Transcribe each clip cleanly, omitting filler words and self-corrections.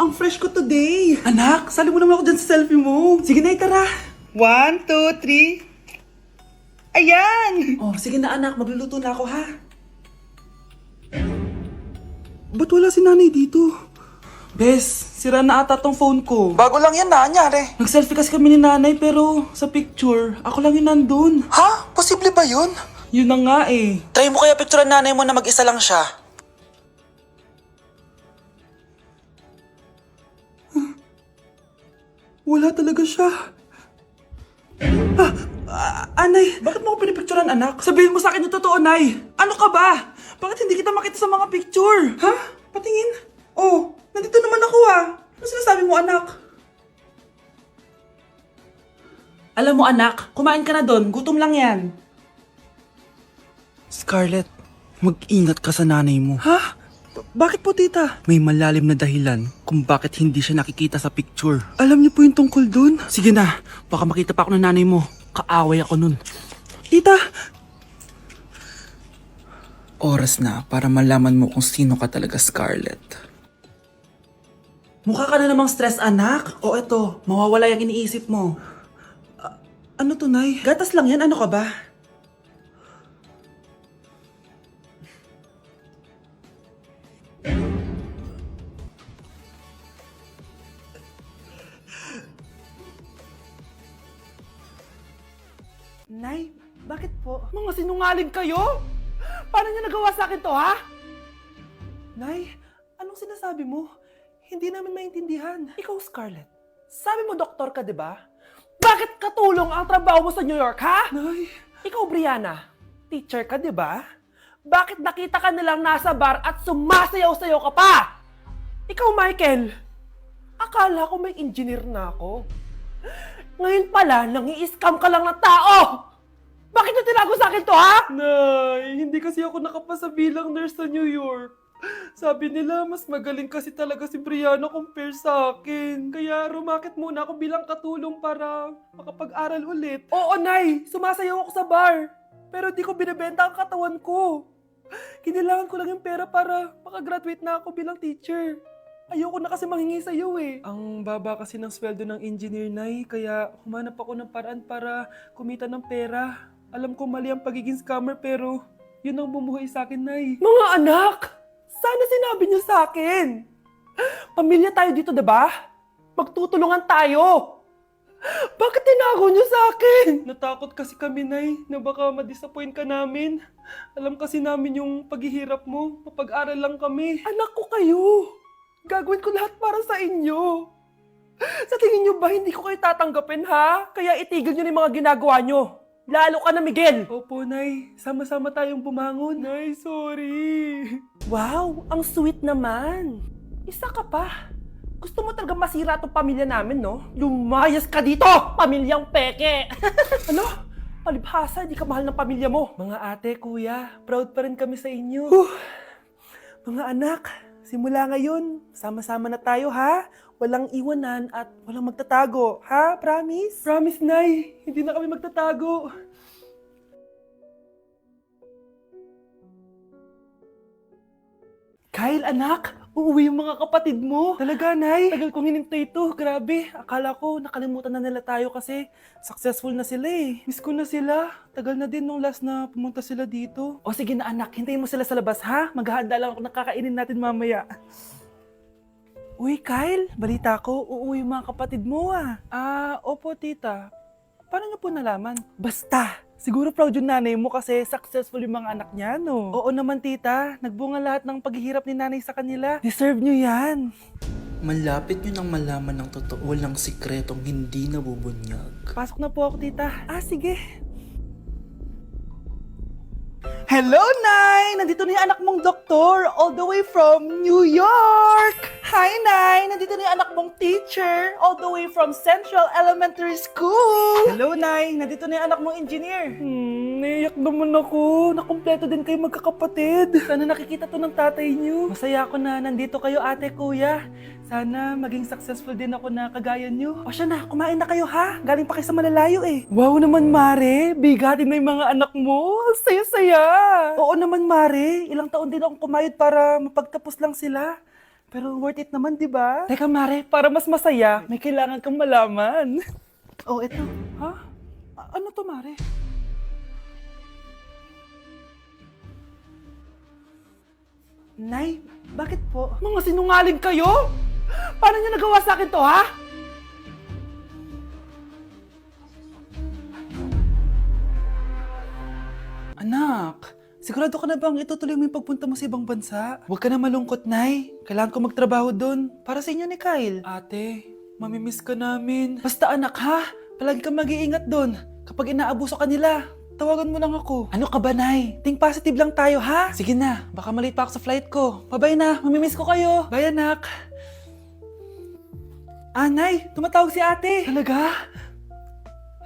ang fresh ko today. Anak, sali mo naman ako dyan sa selfie mo. Sige na, tara. 1, 2, 3. Ayan! Oh, sige na anak, magluluto na ako ha. Ba't wala si nanay dito? Bes, sira na ata tong phone ko. Bago lang yan, nangyari. Nag-selfie kasi kami ni nanay pero sa picture, ako lang yung nandun. Ha? Posible ba yun? Yun na nga eh. Try mo kaya picturean nanay mo na mag-isa lang siya. Wala talaga siya. Anay, bakit mo ako pinipicturean anak? Sabihin mo sa akin yung totoo, Nay. Ano ka ba? Bakit hindi kita makita sa mga picture? Ha? Patingin? Oh, nandito naman ako ah. Ano sinasabi mo anak? Alam mo anak, kumain ka na doon. Gutom lang yan. Scarlett, mag-ingat ka sa nanay mo. Ha? Bakit po tita? May malalim na dahilan kung bakit hindi siya nakikita sa picture. Alam niyo po yung tungkol doon? Sige na, baka makita pa ako ng nanay mo. Kaaway ako nun. Tita! Oras na para malaman mo kung sino ka talaga, Scarlett. Mukha ka na namang stress anak. O eto, mawawala yung iniisip mo. Ano to, Nay? Gatas lang yan, ano ka ba? Nay, bakit po? Mga sinungaling kayo? Paano niyo nagawa sa akin to, ha? Nay, anong sinasabi mo? Hindi namin maintindihan. Ikaw, Scarlett. Sabi mo doktor ka, di ba? Bakit katulong ang trabaho mo sa New York, ha? Nay, Ikaw, Brianna. Teacher ka, di ba? Bakit nakita ka nilang nasa bar at sumasayaw-sayaw ka pa? Ikaw, Michael. Akala ko may engineer na ako. Ngayon pala, nangi-scam ka lang ng tao! Bakit niyo tinago sa akin to, ha? Nay, hindi kasi ako nakapasa bilang nurse sa New York. Sabi nila, mas magaling kasi talaga si Brianna compare sa akin. Kaya rumakit muna ako bilang katulong para makapag-aral ulit. Oo, Nay. Sumasayaw ako sa bar. Pero di ko binibenta ang katawan ko. Kailangan ko lang yung pera para makagraduate na ako bilang teacher. Ayoko na kasi manghingi sa'yo eh. Ang baba kasi ng sweldo ng engineer, Nay, kaya humanap ako ng paraan para kumita ng pera. Alam ko mali ang pagiging scammer pero yun ang bumuhay sa akin, Nay. Mga anak! Sana sinabi niyo sa akin. Pamilya tayo dito, diba? Magtutulungan tayo. Bakit tinago niyo sa akin? Natakot kasi kami, Nay, na baka ma-disappoint ka namin. Alam kasi namin yung paghihirap mo. Mapag-aral lang kami. Anak ko kayo. Gagawin ko lahat para sa inyo. Sa tingin niyo ba hindi ko kayo tatanggapin, ha? Kaya itigil niyo na yung mga ginagawa niyo. Lalo ka na, Miguel. Opo, Nay. Sama-sama tayong bumangon. Nay, sorry. Wow, ang sweet naman. Isa ka pa. Gusto mo talaga masira itong pamilya namin, no? Lumayas ka dito, pamilyang peke. Ano? Palibhasa, di ka mahal ng pamilya mo. Mga ate, kuya, proud pa rin kami sa inyo. Mga anak, simula ngayon, sama-sama na tayo, ha? Walang iwanan at walang magtatago, ha? Promise? Promise, Nay. Hindi na kami magtatago. Kyle, anak, uuwi yung mga kapatid mo. Talaga, Nay? Tagal kong hinintay ito. Grabe, akala ko nakalimutan na nila tayo kasi successful na sila eh. Miss ko na sila. Tagal na din nung last na pumunta sila dito. O sige na anak, hintayin mo sila sa labas, ha? Maghahanda lang ako ng kakainin natin mamaya. Uy, Kyle, balita ko, uuwi yung mga kapatid mo ah. Opo, tita. Paano niyo po nalaman? Basta, siguro proud yung nanay mo kasi successful yung mga anak niya, no? Oo naman, tita. Nagbunga lahat ng paghihirap ni nanay sa kanila. Deserve nyo yan. Malapit nyo nang malaman ng totoo, walang sikretong hindi nabubunyag. Pasok na po ako, tita. Sige. Hello, Nay! Nandito na yung anak mong doktor all the way from New York! Hi, Nay! Nandito na yung anak mong teacher all the way from Central Elementary School! Hello, Nay. Nandito na yung anak mong engineer. Naiyak naman ako. Nakumpleto din kayo magkakapatid. Sana nakikita to ng tatay niyo. Masaya ako na nandito kayo, ate, kuya. Sana maging successful din ako na kagaya niyo. O siya na, kumain na kayo ha? Galing pa kayo sa malalayo eh. Wow naman, Mare. Bigatin na yung mga anak mo. Saya-saya. Oo naman, Mare. Ilang taon din akong kumayod para mapagtapos lang sila. Pero worth it naman, di ba? Teka, Mare, para mas masaya, may kailangan kang malaman. Oh, eto. Ha? Ano to, Mare? Nay, bakit po? Mga sinungaling kayo? Paano niyo nagawa sa akin to, ha? Anak, sigurado ka na bang itutuloy mo yung pagpunta mo sa ibang bansa? Huwag ka na malungkot, Nay. Kailangan ko magtrabaho doon. Para sa inyo ni Kyle. Ate, mamimiss ka namin. Basta anak ha, palagi kang mag-iingat doon. Kapag inaabuso ka nila, tawagan mo lang ako. Ano ka ba, Nay? Think positive lang tayo, ha? Sige na, baka malate pa ako sa flight ko. Bye-bye na, mamimiss ko kayo. Bye, anak. Nay, tumatawag si ate. Talaga?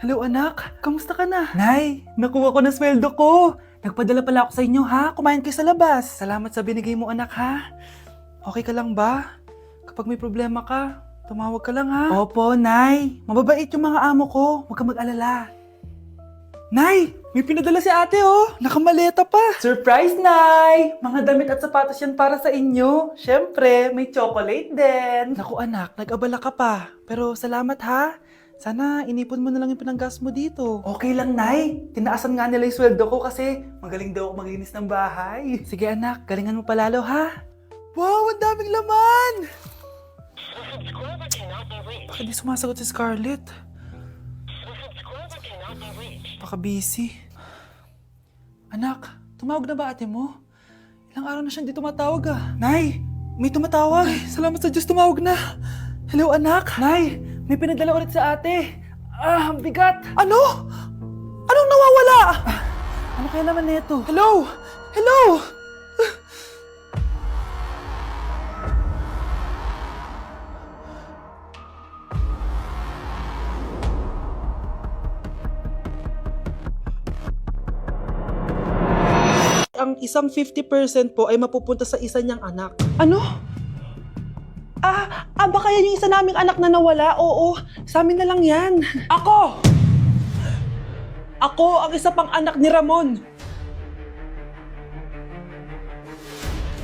Hello, anak. Kamusta ka na? Nay, nakuha ko na sweldo ko. Nagpadala pala ako sa inyo, ha? Kumain kayo sa labas. Salamat sa binigay mo, anak, ha? Okay ka lang ba? Kapag may problema ka, tumawag ka lang, ha? Opo, Nay. Mababait yung mga amo ko. Huwag ka mag-alala. Nay, may pinadala si ate, oh. Nakamaleta pa. Surprise, Nay! Mga damit at sapatos yan para sa inyo. Siyempre, may chocolate din. Naku, anak, nag-abala ka pa. Pero salamat, ha? Sana inipon mo na lang yung pinanggas mo dito. Okay lang, Nay. Tinaasan nga nila yung sweldo ko kasi magaling daw ako maglinis ng bahay. Sige, anak. Galingan mo palalo, ha? Wow, ang daming laman! Bakit di sumasagot si Scarlett? Baka busy. Anak, tumawag na ba ate mo? Ilang araw na siyang di tumatawag ah. Nay, may tumatawag. Ay, salamat sa Diyos, tumawag na. Hello anak. Nay, may pinadala ulit sa ate. Ang bigat. Ano? Anong nawawala? Ano kaya naman nito? Hello? Hello? Ang isang 50% po ay mapupunta sa isa niyang anak. Ano? Baka yan yung isa naming anak na nawala? Oo, sa amin na lang yan. Ako! Ako ang isa pang anak ni Ramon.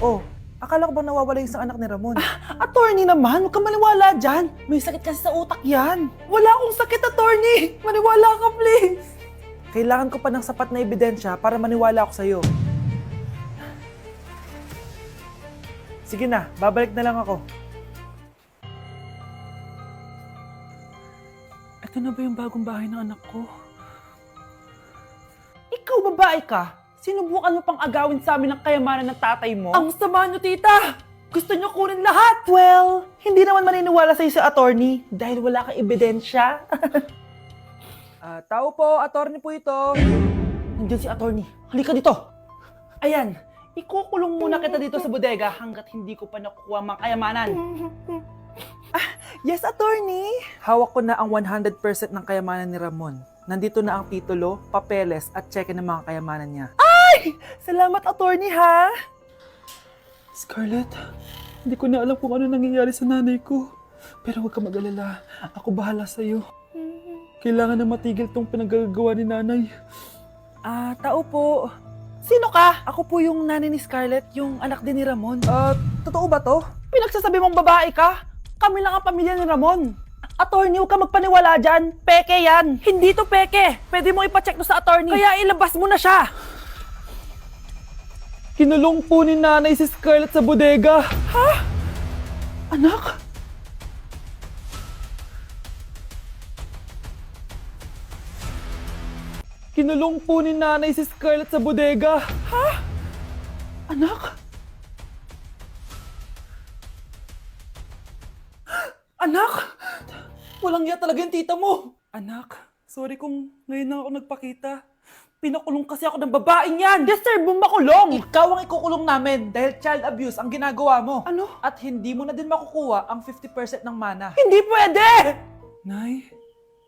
Oh, akala ko bang nawawala yung isang anak ni Ramon? Attorney naman, huwag ka maniwala dyan. May sakit kasi sa utak yan. Wala akong sakit, attorney. Maniwala ka, please. Kailangan ko pa ng sapat na ebidensya para maniwala ako sa'yo. Sige na, babalik na lang ako. Ito na ba yung bagong bahay ng anak ko? Ikaw, babae ka? Sinubukan mo pang agawin sa amin ang kayamanan ng tatay mo? Ang sama nyo, tita! Gusto nyo kunin lahat! Well, hindi naman maniniwala sa'yo si attorney dahil wala kang ebidensya. Tao po, attorney po ito. Nandiyan si attorney. Halika dito. Ayan. Ikukulong muna kita dito sa bodega hanggat hindi ko pa nakukuha mga kayamanan. Yes, attorney. Hawak ko na ang 100% ng kayamanan ni Ramon. Nandito na ang titulo, papeles at cheque ng mga kayamanan niya. Ay! Salamat, attorney, ha? Scarlett, hindi ko na alam kung ano nangyayari sa nanay ko. Pero huwag ka mag-alala. Ako bahala sa'yo. Kailangan na matigil tong pinagagawa ni nanay. Tao po. Sino ka? Ako po yung nanay ni Scarlett, yung anak din ni Ramon. Totoo ba to? Pinagsasabi mong babae ka? Kami lang ang pamilya ni Ramon. Attorney, huwag ka magpaniwala dyan. Peke yan. Hindi to peke. Pwede mo ipacheck to sa attorney. Kaya ilabas mo na siya. Kinulong po ni nanay si Scarlett sa bodega. Ha? Anak? Kinulong po ni nanay si Scarlett sa bodega. Ha? Anak? Anak? Walang iya talaga yung tita mo. Anak, sorry kung ngayon lang ako nagpakita. Pinakulong kasi ako ng babaeng yan. Deserve mong makulong. Ikaw ang ikukulong namin dahil child abuse ang ginagawa mo. Ano? At hindi mo na din makukuha ang 50% ng mana. Hindi pwede! Nay,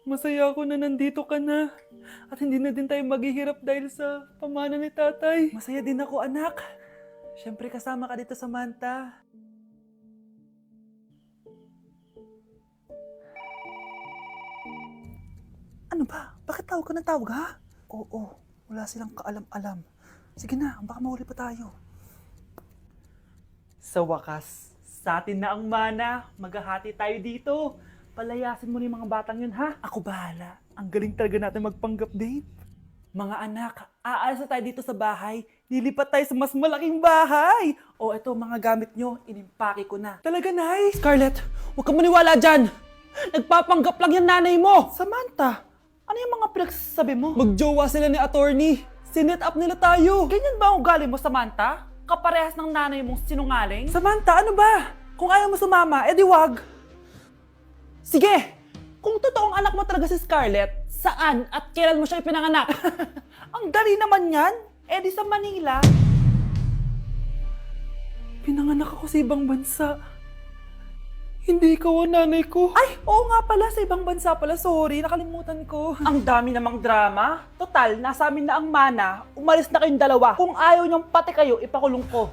masaya ako na nandito ka na. At hindi na din tayo maghihirap dahil sa pamana ni tatay. Masaya din ako, anak. Siyempre kasama ka dito sa Manta. Ano ba? Bakit tawag ka ng tawag, ha? Oo, wala silang kaalam-alam. Sige na, baka mahuli pa tayo. Sa wakas, Sa atin na ang mana. Maghahati tayo dito. Palayasin mo na yung mga batang yun, ha? Ako bahala. Ang galing talaga natin magpanggap date. Mga anak, aalis na tayo dito sa bahay. Lilipat tayo sa mas malaking bahay. O eto, mga gamit nyo, inimpake ko na. Talaga, Nay? Scarlett, huwag kang maniwala dyan! Nagpapanggap lang yung nanay mo! Samantha, ano yung mga pinagsasabi mo? Magjowa sila ni attorney. Sinet up nila tayo. Ganyan ba ang ugali mo, Samantha? Kaparehas ng nanay mong sinungaling? Samantha, ano ba? Kung ayaw mo sumama, edi wag. Sige! Kung totoong anak mo talaga si Scarlett, saan at kailan mo siya ipinanganak? Ang dali naman yan. Eh di sa Manila. Pinanganak ako sa ibang bansa. Hindi ikaw ang nanay ko. Ay, oo nga pala, sa ibang bansa pala. Sorry, nakalimutan ko. Ang dami namang drama. Total, nasa amin na ang mana. Umalis na kayong dalawa. Kung ayaw niyong pati kayo, ipakulong ko.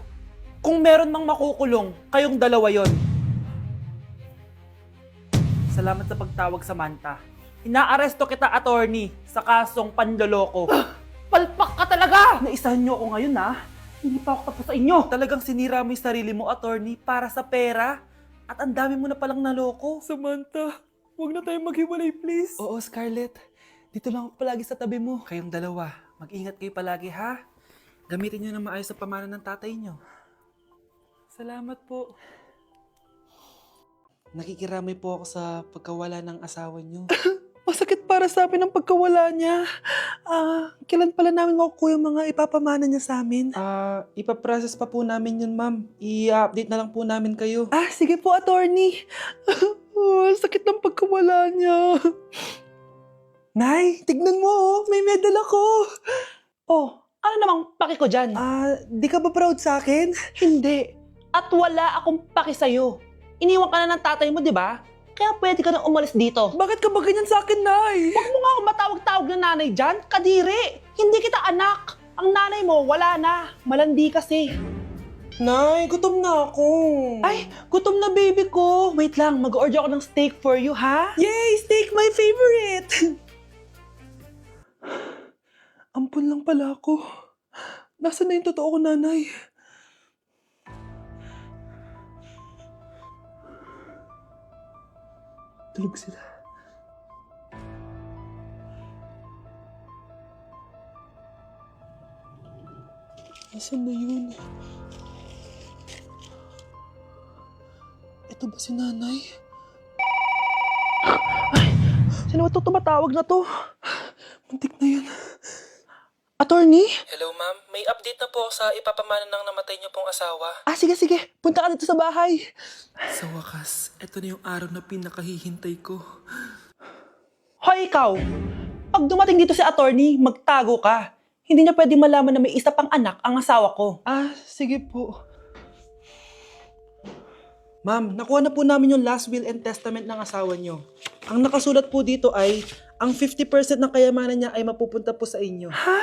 Kung meron mang makukulong, kayong dalawa yon. Salamat sa pagtawag, Samantha. Inaaresto kita, attorney, sa kasong panloloko. Palpak ka talaga! Naisahan niyo ako ngayon, ha? Hindi pa ako tapos sa inyo. Talagang sinira mo yung sarili mo, attorney, para sa pera. At ang dami mo na palang naloko. Samantha, huwag na tayong maghiwalay, please. Oo, Scarlett. Dito lang ako palagi sa tabi mo. Kayong dalawa, mag-ingat kayo palagi, ha? Gamitin nyo na maayos sa pamana ng tatay nyo. Salamat po. Nakikiramay po ako sa pagkawala ng asawa nyo. Masakit para sa amin ang pagkawala niya. Kailan pala namin makukuha yung mga ipapamana niya sa amin? Ipaprocess pa po namin yun, ma'am. I-update na lang po namin kayo. Sige po, attorney. Sakit ng pagkawala niya. Nay, tignan mo, oh. May medal ako. Oh, ano namang paki ko dyan? Di ka ba proud sa akin? Hindi. At wala akong paki sa'yo. Iniwan ka na ng tatay mo, di ba? Kaya pwede ka nang umalis dito. Bakit ka ba ganyan sa akin, Nay? Huwag mo nga ako matawag-tawag na nanay dyan. Kadiri. Hindi kita anak. Ang nanay mo, wala na. Malandi kasi. Nay, gutom na ako. Ay, gutom na baby ko. Wait lang, mag-order ako ng steak for you, ha? Yay! Steak, my favorite! Ampun lang pala ako. Nasaan na yung totoo ko, nanay? Tulog sila. Nasaan na yun? Ito ba si nanay? Ay! Sino ba ito tumatawag na to? Muntik na yun. Attorney? Hello, ma'am. May update na po sa ipapamana ng namatay niyo pong asawa. Sige. Punta ka dito sa bahay. Sa wakas, ito na yung araw na pinakahihintay ko. Hoy, ikaw! Pag dumating dito si attorney, magtago ka. Hindi niya pwede malaman na may isa pang anak ang asawa ko. Sige po. Ma'am, nakuha na po namin yung last will and testament ng asawa niyo. Ang nakasulat po dito ay, ang 50% ng kayamanan niya ay mapupunta po sa inyo. Ha?